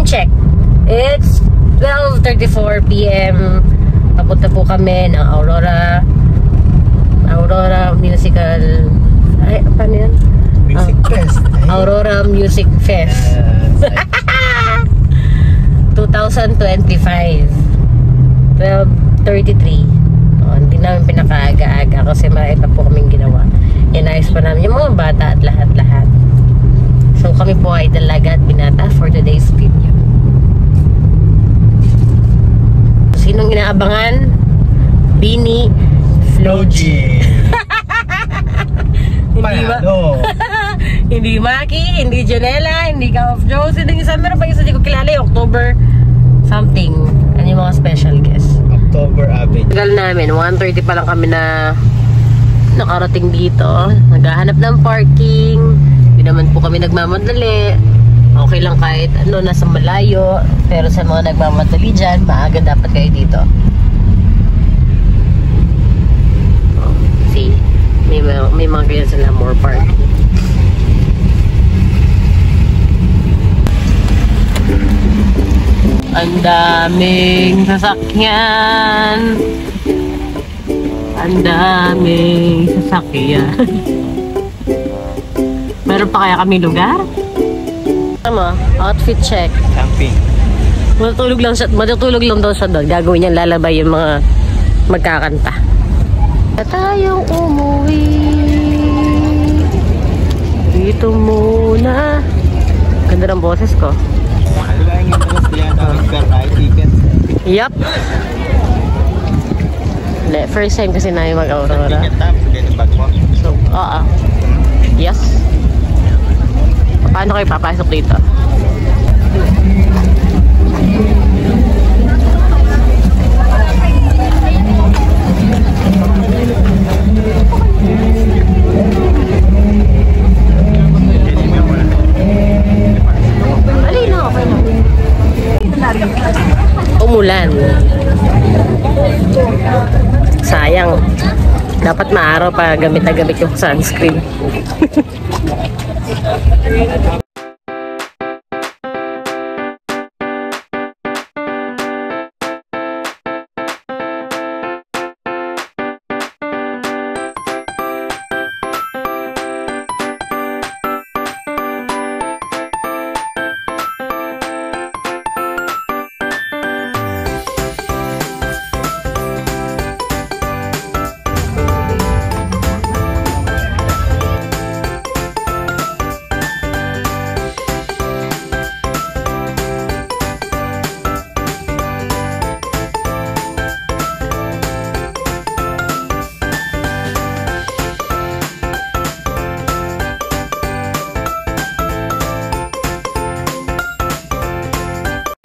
Check. It's 12:34 PM. Papunta po kami ng Aurora Musical. Ay, paano yan? Music Fest. Aurora Music Fest. 2025. 12:33. Hindi namin pinakaaga-aga kasi marami pa po kaming ginawa. Inayos pa namin yung mga bata at lahat-lahat. So kami po ay dalaga at binata for today's video. Sinong inaabangan? Bini Floji. Hindi ba? Hindi Maki, hindi Janela, hindi Ka of Joes, hindi isa. Meron pa isa di ko kilala yung October something. Ano yung mga special guests? October Avenue. Tagal namin, 1:30 pa lang kami na nakarating dito. Naghahanap ng parking. Hindi naman po kami nagmamadali. Okay lang kahit ano, nasa malayo. Pero sa mga nagmamadali dyan, maaga dapat kayo dito. See? May mga ganyan sila, more parking. Ang daming sasakyan. Ang daming sasakyan. Meron pa kaya kami lugar? Tama, outfit check. Camping. Matutulog lang daw siya doon. Gagawin niya, lalabay yung mga magkakanta. Na tayong umuwi. Dito muna. Ganda ng boses ko. Ano lang yung mga sila na mag-ride tickets? Yup. First time kasi namin mag-Aurora. Ticket na, pwede bag mo. So, oo. Yes. Paano kayo papasok dito? Umulan. Sayang. Dapat maaraw pa gamit na gamit yung sunscreen.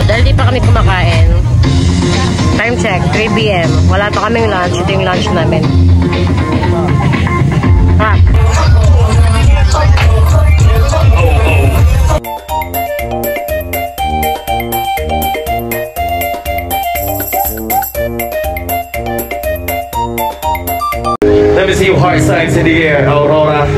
Dahil di pa kami kumakain. Time check, 3 PM. Wala pa kaming lunch. Ito yung lunch namin. Ha? Let me see your heart signs in the air, Aurora.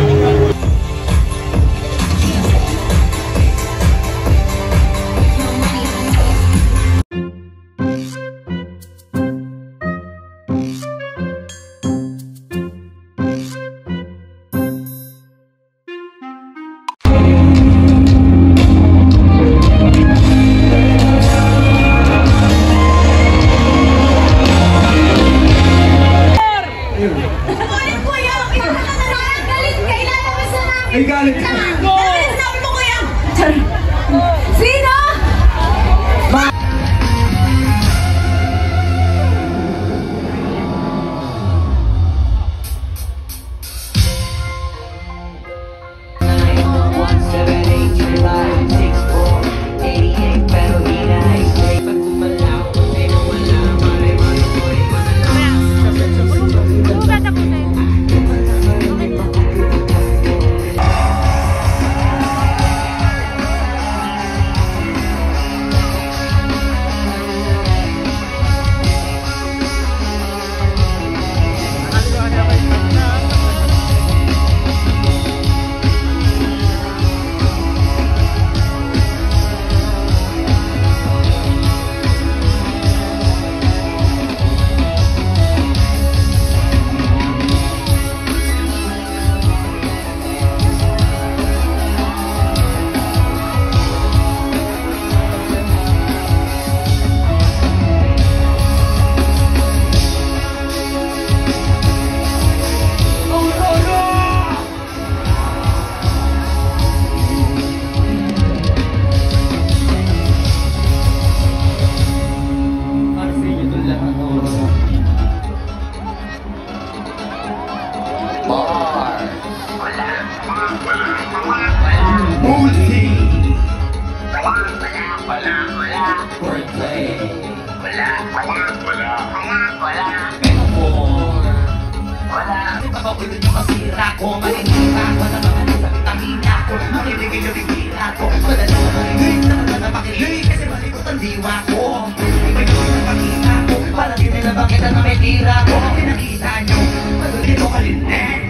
mga ulo nyo masira ko. Malinita ko na mga vitamina ko. Makiligay na bibira ko. Madali na makilig na mga napakilig. Kasi malikot ang diwa ko. Ibig ko na pakita ko. Para din nila bakita na may tira ko. Pinakita nyo, madali ko kalinin.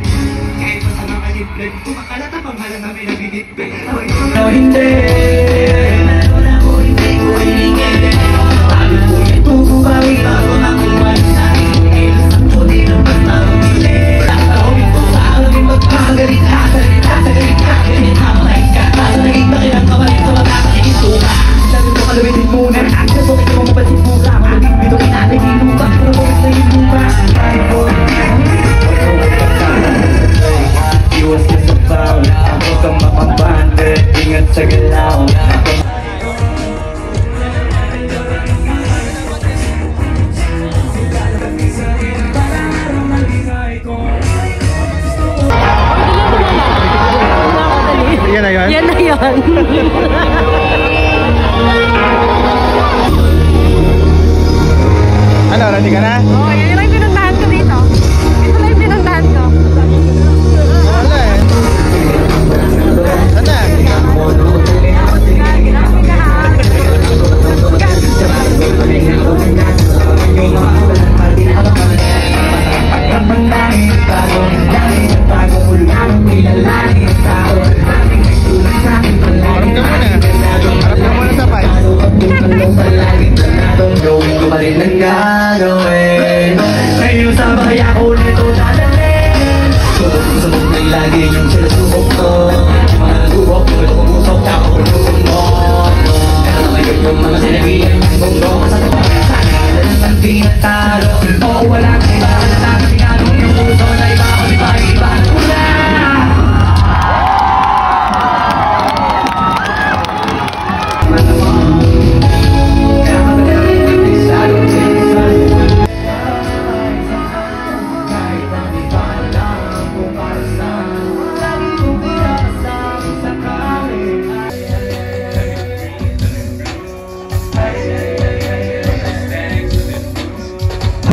Kahit pa sa mga liblib, kumakalat ang panghalan na may nabinitbit. No, hindi. Wala ko, hindi ko hiligin. Sabi ko ito, kumawi bago makuha na hingin. Ang puti ng basta umili. Tatawin ko sa alaming magpagalit. Sagalit ka, ganyan hamay ka. Sagalit na kailang kawalit sa magkakakikitura. Sabi ko kalubitin muna. Aksa ko ito mga patisura. Maligid bito inating inuba. Pero kung sa inuba. Sabi ko, iwas ka sa foul. Ako kang makabante. Ingat sa galaw. Yan na yun? Yan na yun. Ano, ready ka na? Oo, yan lang yung pinuntahan ko dito. Ito lang yung pinuntahan ko. Wala eh. Saan na? Harap ka muna. Harap ka muna sa pipe. Gawin ko pa rin ang gagawin. Ngayon sa kaya ko nito dadalhin. Subok na lagi yung sinasubok ko. Mga subok, ito kong usok, tsaka ko nusok mo. Pero na ngayon yung mga sinabihan yung mundo. Sa kanila ng tinatalo. Oo, wala kang iba na nakasingano. Yung puso na iba ko, iba ko na.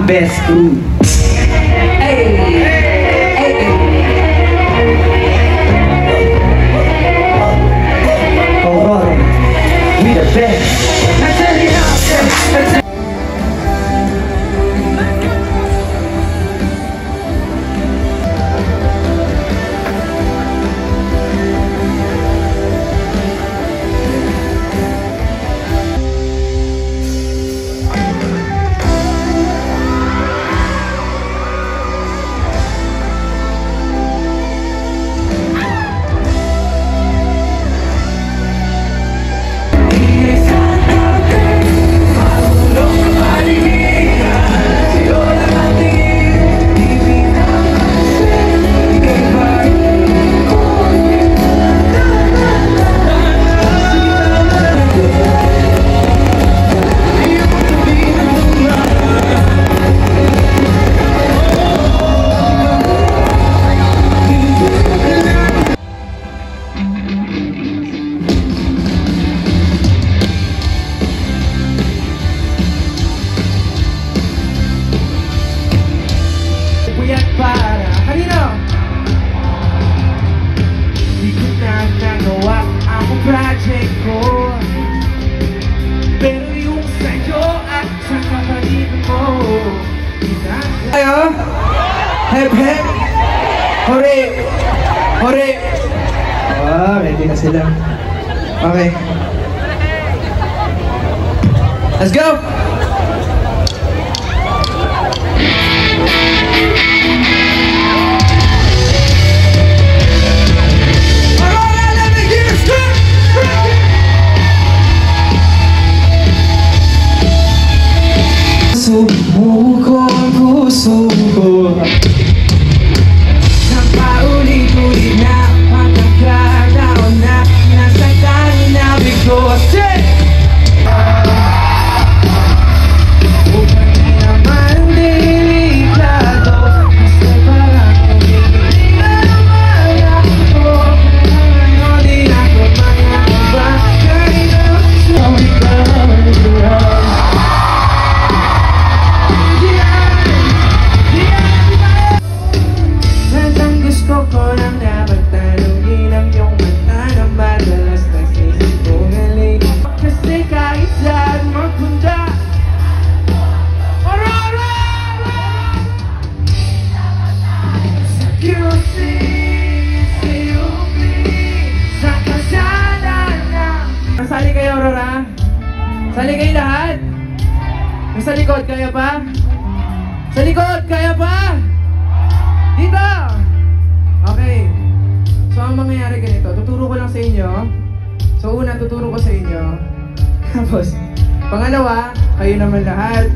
Best crew. Aurora, we the best. Ayo, hep hep, hore, hore. Ah, ready na sila. Okay, let's go. Sumuko ang puso ko sa paulit-ulit na pagkakataon na nasa kanina bigo. Sa likod, kaya ba? Dito! Okay. So, ang mangyayari ganito, tuturo ko lang sa inyo. So, una, tuturo ko sa inyo. Tapos, pangalawa, kayo naman lahat.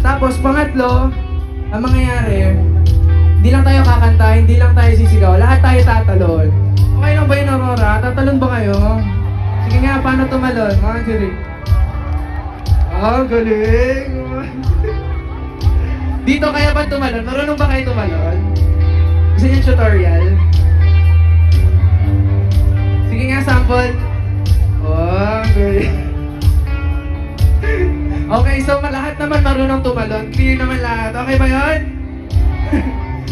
Tapos, pangatlo, ang mangyayari, hindi lang tayo kakanta, hindi lang tayo sisigaw, lahat tayo tatalon. Okay lang ba yun, Aurora? Tatalon ba kayo? Sige nga, paano tumalon? Mga galing. Ah, galing! Dito kaya ba tumalon? Marunong ba kayo tumalon? Gusto niyo tutorial? Sige nga, sample. Oh, galing. Okay, so lahat naman marunong tumalon. Clear naman lahat. Okay ba yun?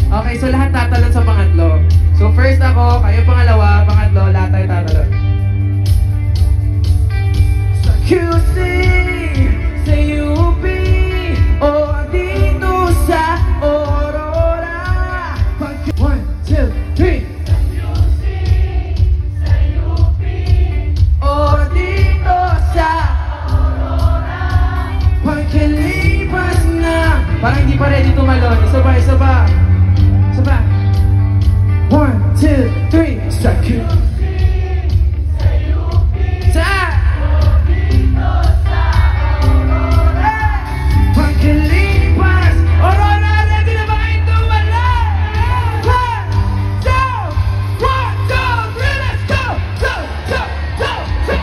Okay, so lahat tatalon sa pangatlo. So first ako, kayo pangalawa, pangatlo, lahat tayo tatalon. Sa QC, sa UP, o dito sa Aurora. 1, 2, 3. O dito sa pagkalipas na. Parang hindi pa ready tumalon. Isa ba, isa ba? Isa ba? 1, 2, 3. Sa QC, sa UP, sa dito sa Aurora. Pagkalipas. Aurora, ready na ba kayo tumalon? 1, 2, 3, let's go! Go, go, go, go!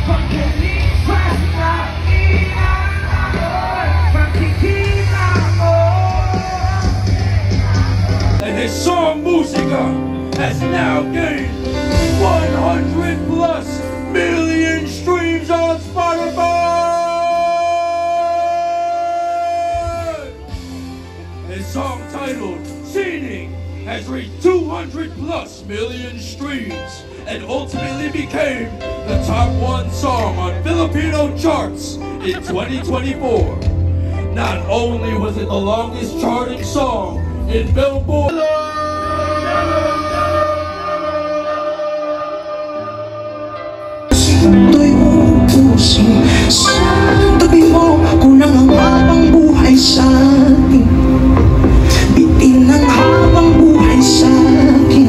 Pagkalipas na inanamor, pagkikita mo. And his song Musica has now gained 100 plus million streams on Spotify! His song titled Seeding has reached 200 plus million streams and ultimately became the top 1 song on Filipino charts in 2024. Not only was it the longest charting song in Billboard, To'y uubusin sa tabi mo. Kulang ang habang buhay sa akin. Bitin ang habang buhay sa akin.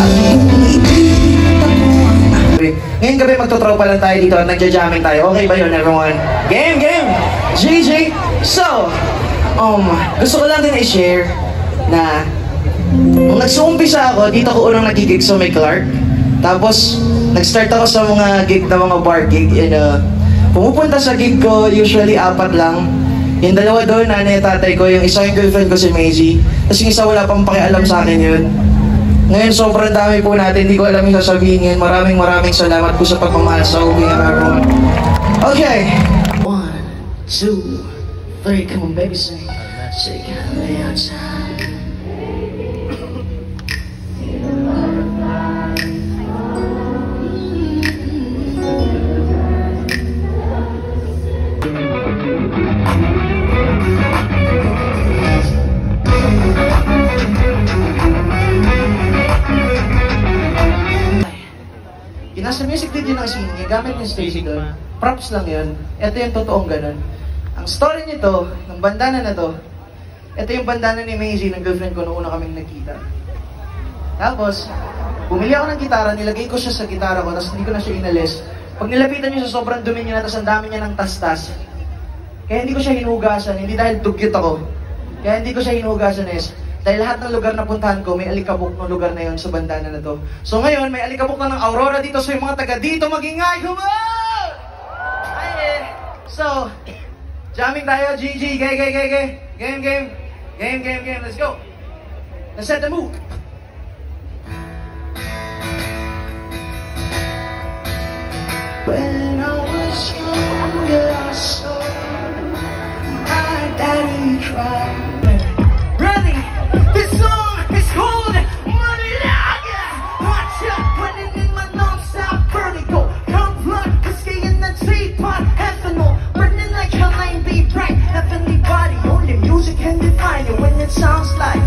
At kung ikita ko ang Ngayong gabi magtotropa lang tayo dito at nagja-jamming tayo. Okay ba yun, everyone? Game, game! GG! So, gusto ko lang din i-share na nung nagsuumpisa ako, dito ko unang nagigig sa May Clark. Tapos, nag-start ako sa mga gig na mga bar gig. And, pumupunta sa gig ko, usually 4 lang. Yung dalawa doon, nanay at tatay ko. Yung isa yung girlfriend ko si Maisie. Tapos yung isa wala pang pakialam sa akin yun. Ngayon, sobrang dami po natin. Hindi ko alam yung sasabihin ngayon. Maraming salamat po sa pagmamahal sa ubing at everyone. Okay! 1, 2, 3. Come on, baby, sing. Say, can I outside? Nasa music video ng Singing, gamit yung stage doon. Props lang yun. Ito yung totoong ganun. Ang story nito, ng bandana na to, ito yung bandana ni Maisie, ng girlfriend ko, noong una kaming nagkita. Tapos, bumili ako ng gitara, nilagay ko siya sa gitara ko, tapos hindi ko na siya inalis. Pag nilapitan niyo sa sobrang dumi niya na, tapos ang dami niya ng tastas. Kaya hindi ko siya hinugasan, hindi dahil dugyot ako. Kaya hindi ko siya hinugasan dahil lahat ng lugar na puntahan ko, may alikabok ng lugar na yon sa bandana na to. So ngayon, may alikabok na ng Aurora dito, so yung mga taga dito magingay, come on! So, jamming tayo, GG, game, let's go! Let's set the mood! When I was younger, I saw my daddy cry. Ready? This song is called Money Lager. Watch out, running in my non-stop vertigo. Come blood, whiskey in the teapot, ethanol. Burning like hell, I ain't be bright. Heavenly body, only music can define you when it sounds like.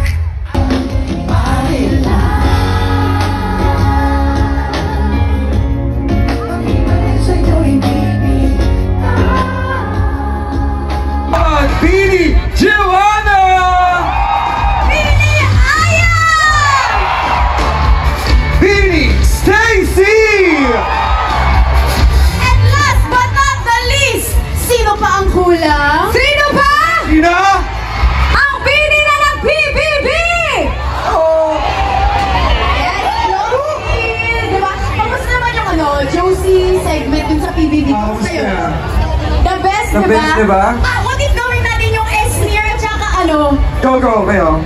The best, diba? What if gawin natin yung S-smear at saka ano? Go, kayo.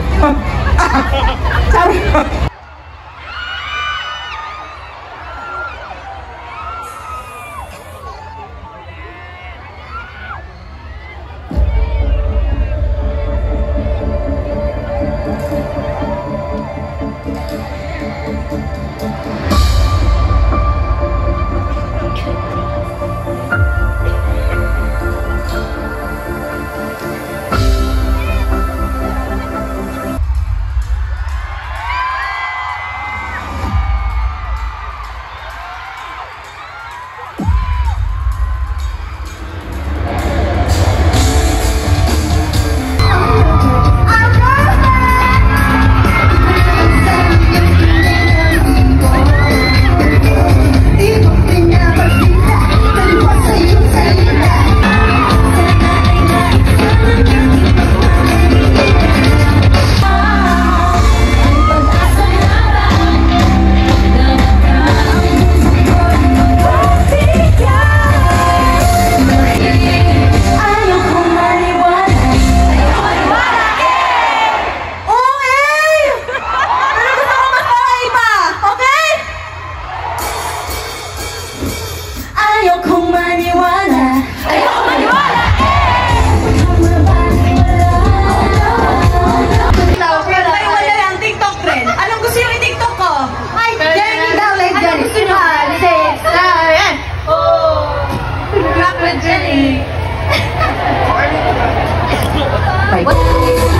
What?